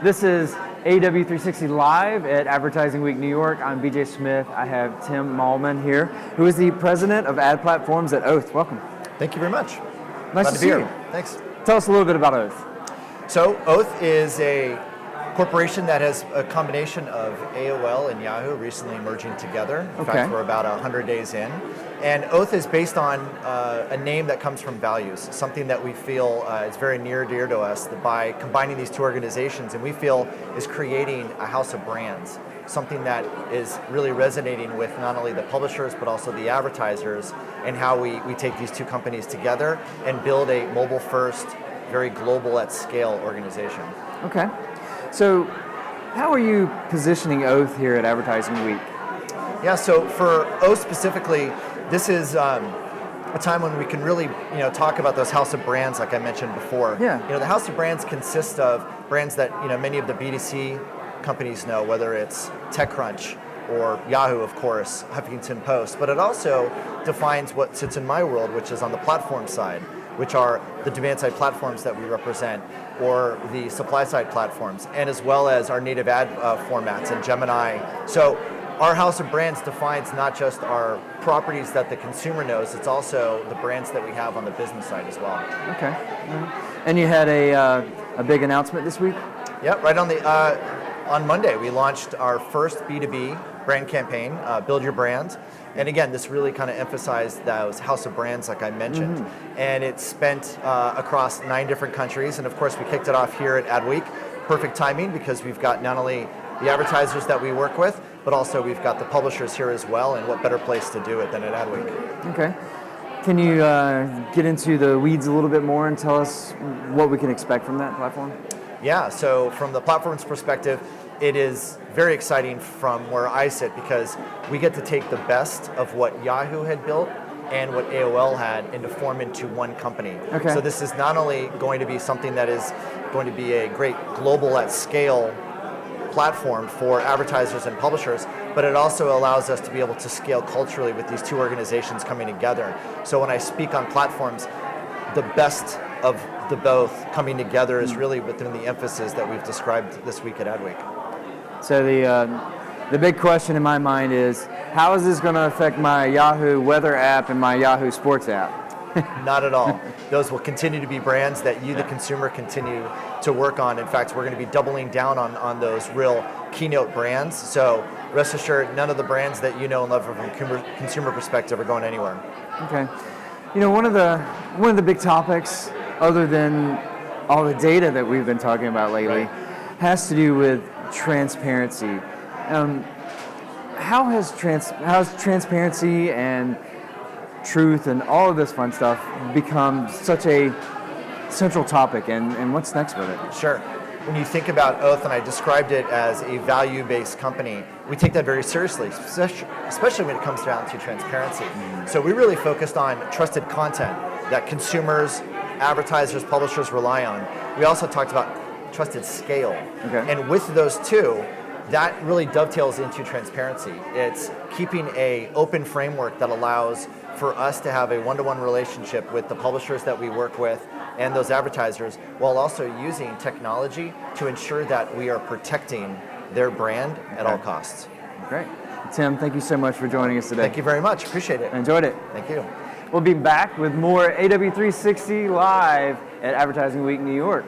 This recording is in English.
This is AW360 Live at Advertising Week New York. I'm BJ Smith. I have Tim Mahlman here, who is the president of ad platforms at Oath. Welcome. Thank you very much. Nice to see you. Thanks. Tell us a little bit about Oath. So Oath is a corporation that has a combination of AOL and Yahoo recently merging together. In fact, we're about 100 days in. And Oath is based on a name that comes from values, something that we feel is very near and dear to us, that by combining these two organizations, and we feel is creating a house of brands, something that is really resonating with not only the publishers but also the advertisers, and how we take these two companies together and build a mobile-first, very global at scale organization. Okay. So how are you positioning Oath here at Advertising Week? Yeah, so for Oath specifically, this is a time when we can really talk about those house of brands like I mentioned before. Yeah. The house of brands consists of brands that many of the B2C companies know, whether it's TechCrunch or Yahoo, of course, Huffington Post, but it also defines what sits in my world, which is on the platform side, which are the demand-side platforms that we represent, or the supply-side platforms, and as well as our native ad formats and Gemini. So our house of brands defines not just our properties that the consumer knows, it's also the brands that we have on the business side as well. Okay. And you had a big announcement this week? Yep, right on Monday, we launched our first B2B brand campaign, Build Your Brand. And again, this really kind of emphasized those house of brands like I mentioned. Mm-hmm. And it's spent across 9 different countries. And of course, we kicked it off here at Adweek. Perfect timing because we've got not only the advertisers that we work with, but also we've got the publishers here as well. And what better place to do it than at Adweek? Okay. Can you get into the weeds a little bit more and tell us what we can expect from that platform? Yeah, so from the platform's perspective, it is very exciting from where I sit because we get to take the best of what Yahoo had built and what AOL had and to form into one company. Okay. So this is not only going to be something that is going to be a great global at scale platform for advertisers and publishers, but it also allows us to be able to scale culturally with these two organizations coming together. So when I speak on platforms, the best of the both coming together is really within the emphasis that we've described this week at Adweek. So the big question in my mind is, how is this going to affect my Yahoo weather app and my Yahoo Sports app? Not at all. Those will continue to be brands that you, the consumer, continue to work on. In fact, we're going to be doubling down on those real keynote brands. So rest assured, none of the brands that you know and love from a consumer perspective are going anywhere. Okay. One of the big topics, other than all the data that we've been talking about lately, has to do with transparency. How has transparency and truth and all of this fun stuff become such a central topic, and what's next with it? Sure. When you think about Oath, and I described it as a value-based company, we take that very seriously, especially when it comes down to transparency. Mm-hmm. So we really focused on trusted content that consumers, advertisers, publishers rely on. We also talked about trusted scale. Okay. And with those two, that really dovetails into transparency. It's keeping an open framework that allows for us to have a one-to-one relationship with the publishers that we work with and those advertisers, while also using technology to ensure that we are protecting their brand at all costs. Great. Tim, thank you so much for joining us today. Thank you very much. Appreciate it. I enjoyed it. Thank you. We'll be back with more AW360 Live at Advertising Week New York.